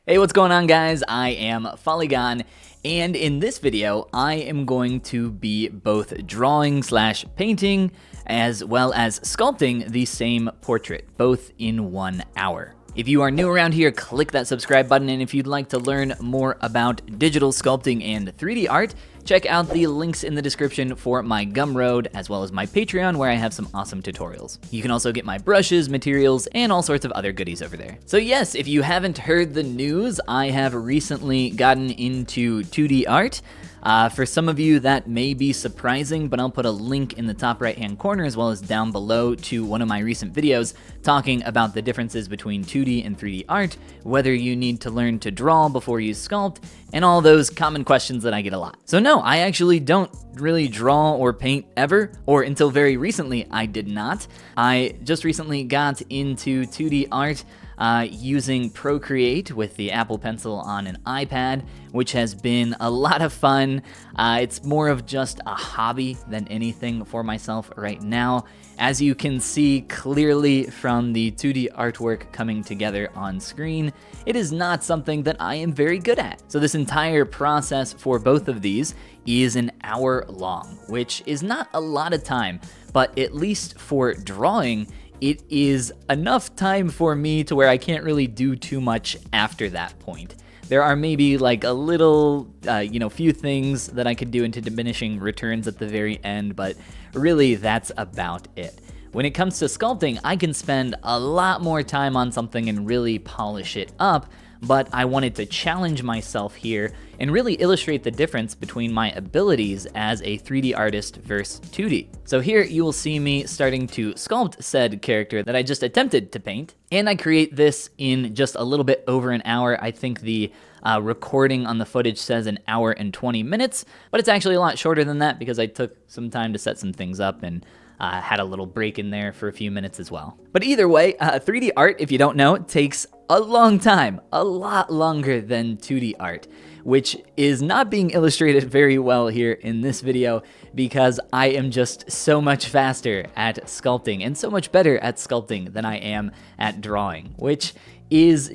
Hey, what's going on, guys? I am Follygon, and in this video, I am going to be both drawing / painting, as well as sculpting the same portrait, both in 1 hour. If you are new around here, click that subscribe button, and if you'd like to learn more about digital sculpting and 3D art, check out the links in the description for my Gumroad, as well as my Patreon, where I have some awesome tutorials. You can also get my brushes, materials, and all sorts of other goodies over there. So yes, if you haven't heard the news, I have recently gotten into 2D art. For some of you, that may be surprising, but I'll put a link in the top right-hand corner as well as down below to one of my recent videos talking about the differences between 2D and 3D art, whether you need to learn to draw before you sculpt, and all those common questions that I get a lot. So no, I actually don't really draw or paint ever, or until very recently, I did not. I just recently got into 2D art using Procreate with the Apple Pencil on an iPad, which has been a lot of fun. It's more of just a hobby than anything for myself right now. As you can see clearly from the 2D artwork coming together on screen, it is not something that I am very good at. So this entire process for both of these is an hour long, which is not a lot of time, but at least for drawing, it is enough time for me to where I can't really do too much after that point. There are maybe like a little, few things that I could do into diminishing returns at the very end, but really that's about it. When it comes to sculpting, I can spend a lot more time on something and really polish it up, but I wanted to challenge myself here and really illustrate the difference between my abilities as a 3D artist versus 2D. So here you will see me starting to sculpt said character that I just attempted to paint, and I create this in just a little bit over an hour. I think the recording on the footage says 1 hour and 20 minutes, but it's actually a lot shorter than that because I took some time to set some things up and had a little break in there for a few minutes as well. But either way, 3D art, if you don't know, takes a long time, a lot longer than 2D art, which is not being illustrated very well here in this video because I am just so much faster at sculpting and so much better at sculpting than I am at drawing, which is,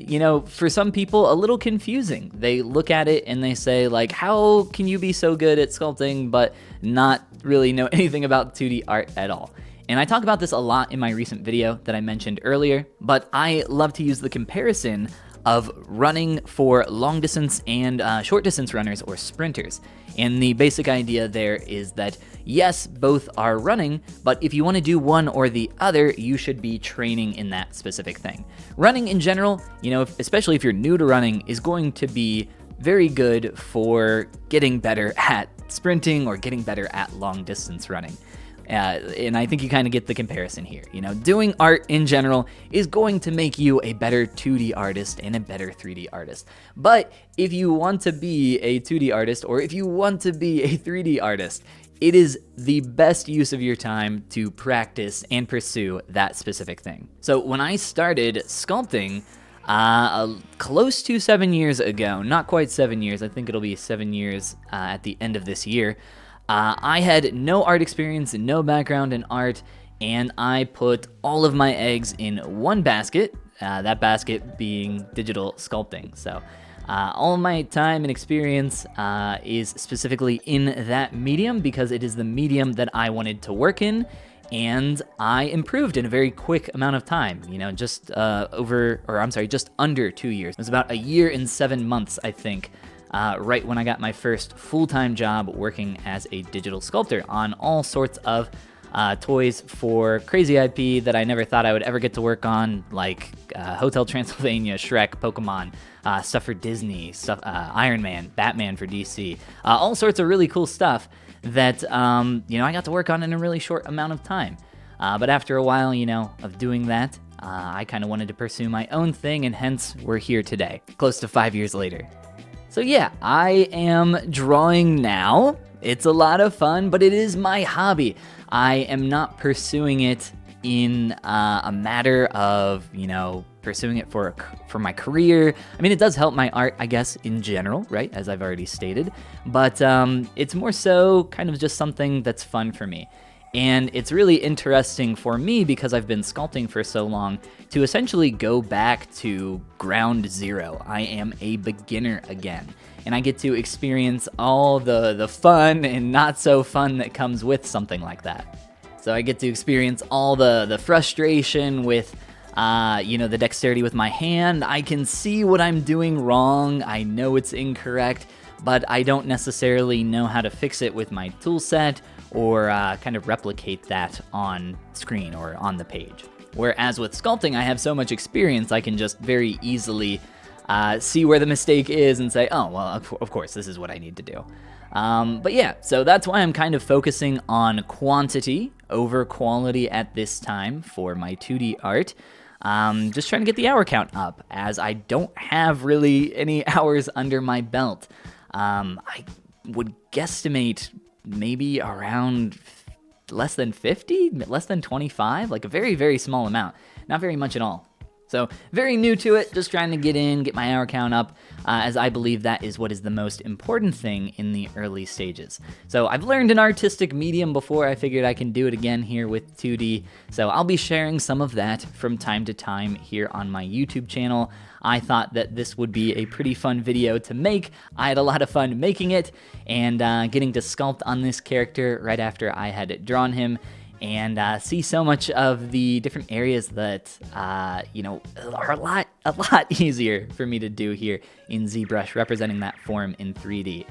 for some people a little confusing. They look at it and they say like, how can you be so good at sculpting but not really know anything about 2D art at all? And I talk about this a lot in my recent video that I mentioned earlier, but I love to use the comparison of running for long distance and short distance runners or sprinters. And the basic idea there is that yes, both are running, but if you want to do one or the other, you should be training in that specific thing. Running in general, especially if you're new to running, is going to be very good for getting better at sprinting or getting better at long distance running. And I think you kind of get the comparison here. Doing art in general is going to make you a better 2D artist and a better 3D artist. But if you want to be a 2D artist or if you want to be a 3D artist, it is the best use of your time to practice and pursue that specific thing. So when I started sculpting, close to 7 years ago, not quite 7 years, I think it'll be 7 years at the end of this year, I had no art experience and no background in art, and I put all of my eggs in one basket, that basket being digital sculpting. So all of my time and experience is specifically in that medium because it is the medium that I wanted to work in, and I improved in a very quick amount of time, just under 2 years. It was about 1 year and 7 months, I think, right when I got my first full-time job working as a digital sculptor on all sorts of toys for crazy IP that I never thought I would ever get to work on, like Hotel Transylvania, Shrek, Pokemon, stuff for Disney, Iron Man, Batman for DC, all sorts of really cool stuff that I got to work on in a really short amount of time. But after a while, of doing that, I kind of wanted to pursue my own thing, and hence we're here today, close to 5 years later. So yeah, I am drawing now. It's a lot of fun, but it is my hobby. I am not pursuing it in a matter of, pursuing it for my career. I mean, it does help my art, I guess, in general, right? As I've already stated, but it's more so kind of just something that's fun for me. And it's really interesting for me, because I've been sculpting for so long, to essentially go back to ground zero. I am a beginner again, and I get to experience all the fun and not so fun that comes with something like that. So I get to experience all the frustration with the dexterity with my hand. I can see what I'm doing wrong. I know it's incorrect, but I don't necessarily know how to fix it with my tool set or kind of replicate that on screen or on the page. Whereas with sculpting, I have so much experience, I can just very easily see where the mistake is and say, oh, well, of course, this is what I need to do. But yeah, so that's why I'm kind of focusing on quantity over quality at this time for my 2D art. Just trying to get the hour count up, as I don't have really any hours under my belt. I would guesstimate maybe around less than 50, less than 25, like a very, very small amount. Not very much at all. So very new to it, just trying to get my hour count up, as I believe that is what is the most important thing in the early stages. So I've learned an artistic medium before. I figured I can do it again here with 2D. So I'll be sharing some of that from time to time here on my YouTube channel. I thought that this would be a pretty fun video to make. I had a lot of fun making it, and getting to sculpt on this character right after I had drawn him, and see so much of the different areas that are a lot easier for me to do here in ZBrush, representing that form in 3D.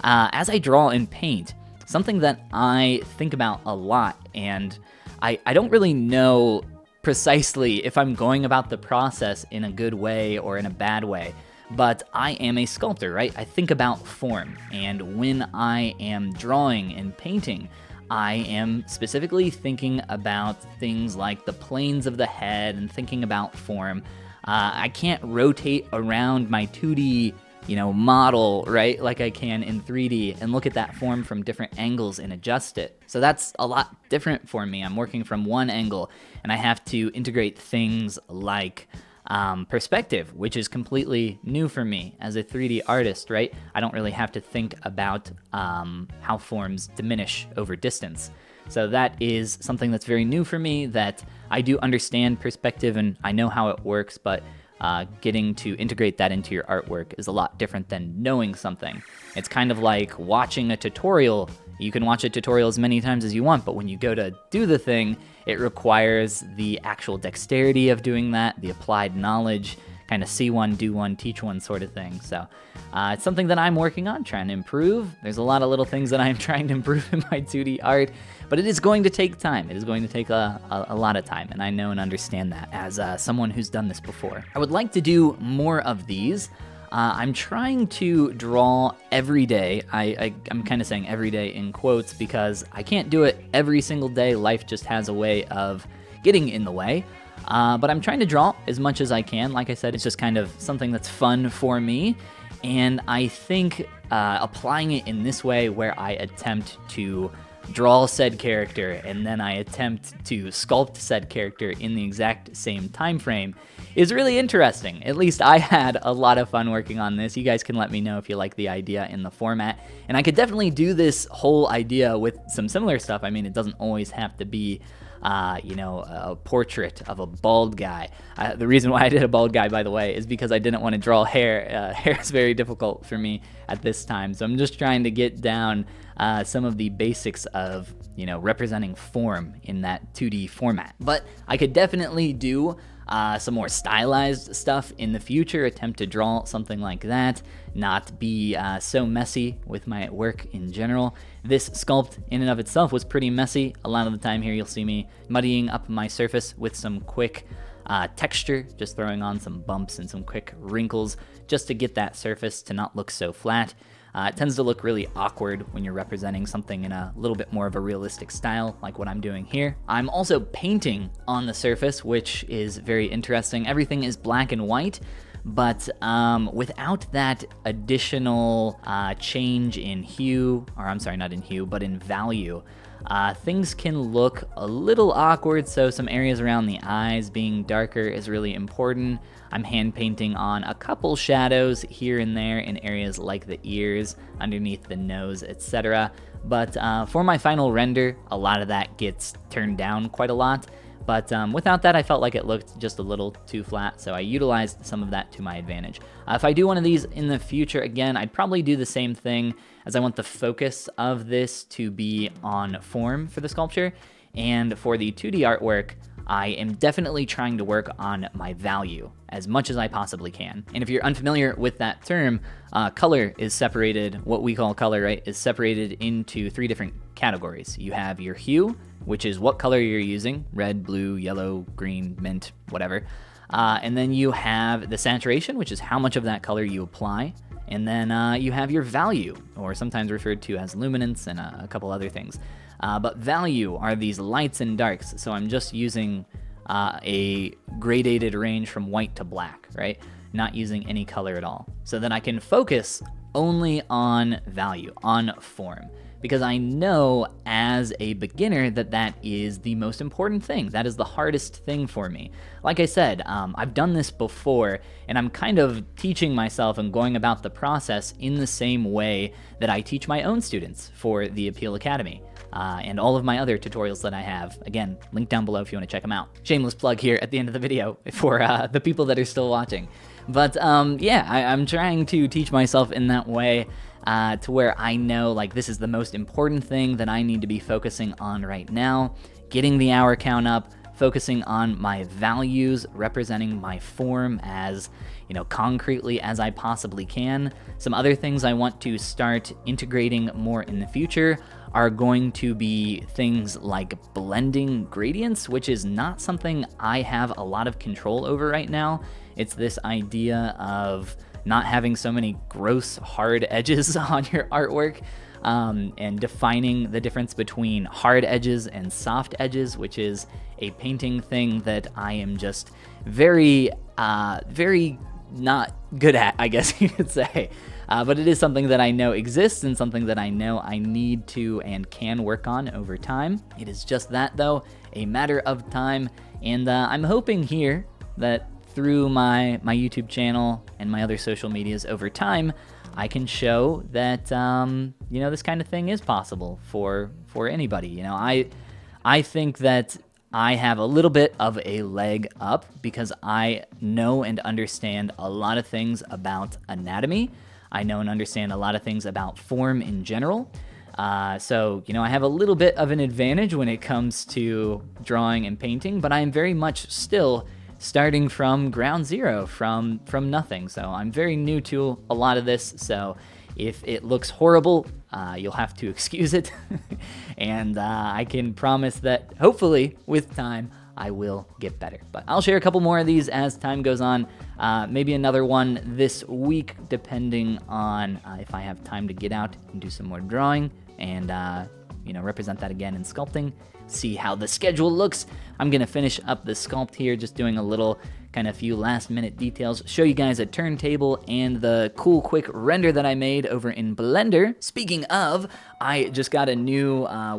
As I draw and paint, something that I think about a lot, and I don't really know precisely if I'm going about the process in a good way or in a bad way, but I am a sculptor, right? I think about form, and when I am drawing and painting, I am specifically thinking about things like the planes of the head and thinking about form. I can't rotate around my 2D, model, right, like I can in 3D, and look at that form from different angles and adjust it. So that's a lot different for me. I'm working from one angle, and I have to integrate things like perspective, which is completely new for me as a 3D artist, right? I don't really have to think about how forms diminish over distance. So that is something that's very new for me, that I do understand perspective and I know how it works, but getting to integrate that into your artwork is a lot different than knowing something. It's kind of like watching a tutorial. You can watch a tutorial as many times as you want, but when you go to do the thing, it requires the actual dexterity of doing that, the applied knowledge, kind of see one, do one, teach one sort of thing. So it's something that I'm working on, trying to improve. There's a lot of little things that I'm trying to improve in my 2D art, but it is going to take time. It is going to take a lot of time, and I know and understand that as someone who's done this before. I would like to do more of these. I'm trying to draw every day. I'm kind of saying every day in quotes because I can't do it every single day. Life just has a way of getting in the way. But I'm trying to draw as much as I can. Like I said, it's just kind of something that's fun for me. And I think applying it in this way, where I attempt to draw said character and then I attempt to sculpt said character in the exact same time frame, is really interesting. At least I had a lot of fun working on this. You guys can let me know if you like the idea in the format. And I could definitely do this whole idea with some similar stuff. I mean, it doesn't always have to be a portrait of a bald guy. The reason why I did a bald guy, by the way, is because I didn't want to draw hair. Hair is very difficult for me at this time. So I'm just trying to get down some of the basics of, representing form in that 2D format. But I could definitely do some more stylized stuff in the future, attempt to draw something like that, not be so messy with my work in general. This sculpt in and of itself was pretty messy. A lot of the time here you'll see me muddying up my surface with some quick texture, just throwing on some bumps and some quick wrinkles just to get that surface to not look so flat. It tends to look really awkward when you're representing something in a little bit more of a realistic style, like what I'm doing here. I'm also painting on the surface, which is very interesting. Everything is black and white, but without that additional change in hue, or I'm sorry, not in hue, but in value, things can look a little awkward, so some areas around the eyes being darker is really important. I'm hand painting on a couple shadows here and there in areas like the ears, underneath the nose, etc. But for my final render, a lot of that gets turned down quite a lot. But without that, I felt like it looked just a little too flat, so I utilized some of that to my advantage. If I do one of these in the future, again, I'd probably do the same thing, as I want the focus of this to be on form for the sculpture. And for the 2D artwork, I am definitely trying to work on my value as much as I possibly can. And if you're unfamiliar with that term, color is separated, what we call color, right, is separated into 3 different categories. You have your hue, which is what color you're using, red, blue, yellow, green, mint, whatever. And then you have the saturation, which is how much of that color you apply. And then you have your value, or sometimes referred to as luminance, and a couple other things. But value are these lights and darks, so I'm just using a gradated range from white to black, right? Not using any color at all. So that I can focus only on value, on form. Because I know as a beginner that that is the most important thing. That is the hardest thing for me. Like I said, I've done this before, and I'm kind of teaching myself and going about the process in the same way that I teach my own students for the Appeal Academy. And all of my other tutorials that I have. Again, link down below if you want to check them out. Shameless plug here at the end of the video for the people that are still watching. But yeah, I'm trying to teach myself in that way to where I know like this is the most important thing that I need to be focusing on right now. Getting the hour count up, focusing on my values, representing my form as, concretely as I possibly can. Some other things I want to start integrating more in the future are going to be things like blending gradients, which is not something I have a lot of control over right now. It's this idea of not having so many gross, hard edges on your artwork, and defining the difference between hard edges and soft edges, which is a painting thing that I am just very not good at, I guess you could say. But it is something that I know exists and something that I know I need to and can work on over time. It is just that, though, a matter of time. And I'm hoping here that through my YouTube channel and my other social medias over time, I can show that, this kind of thing is possible for anybody. I think that I have a little bit of a leg up because I know and understand a lot of things about anatomy. I know and understand a lot of things about form in general. So, I have a little bit of an advantage when it comes to drawing and painting, but I am very much still starting from ground zero, from nothing. So I'm very new to a lot of this. So if it looks horrible, you'll have to excuse it. And I can promise that hopefully with time, I will get better. But I'll share a couple more of these as time goes on. Maybe another one this week, depending on if I have time to get out and do some more drawing and, represent that again in sculpting. See how the schedule looks. I'm gonna finish up the sculpt here, just doing a little kind of few last minute details, show you guys a turntable and the cool quick render that I made over in Blender. Speaking of, I just got a new, not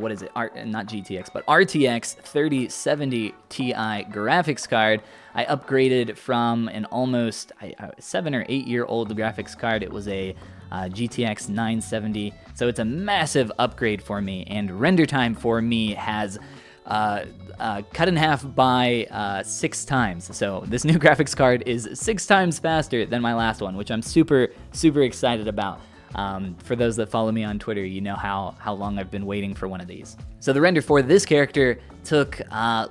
GTX, but RTX 3070 Ti graphics card. I upgraded from an almost 7 or 8 year old graphics card. It was a GTX 970, so it's a massive upgrade for me, and render time for me has cut in half by 6 times. So this new graphics card is 6 times faster than my last one, which I'm super excited about. For those that follow me on Twitter, you know how long I've been waiting for one of these. So the render for this character took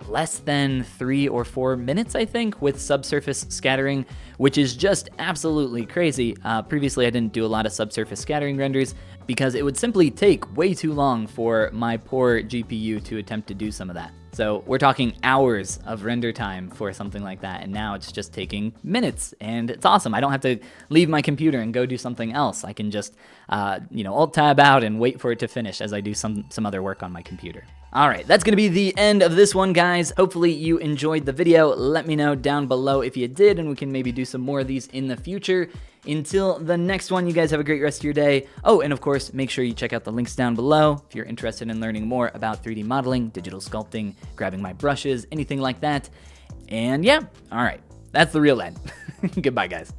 less than 3 or 4 minutes, I think, with subsurface scattering, which is just absolutely crazy. Previously, I didn't do a lot of subsurface scattering renders because it would simply take way too long for my poor GPU to attempt to do some of that. So we're talking hours of render time for something like that, and now it's just taking minutes, and it's awesome. I don't have to leave my computer and go do something else. I can just, alt-tab out and wait for it to finish as I do some other work on my computer. All right, that's gonna be the end of this one, guys. Hopefully you enjoyed the video. Let me know down below if you did, and we can maybe do some more of these in the future. Until the next one, you guys have a great rest of your day. Oh, and of course, make sure you check out the links down below if you're interested in learning more about 3D modeling, digital sculpting, grabbing my brushes, anything like that. And yeah, all right, that's the real end. Goodbye, guys.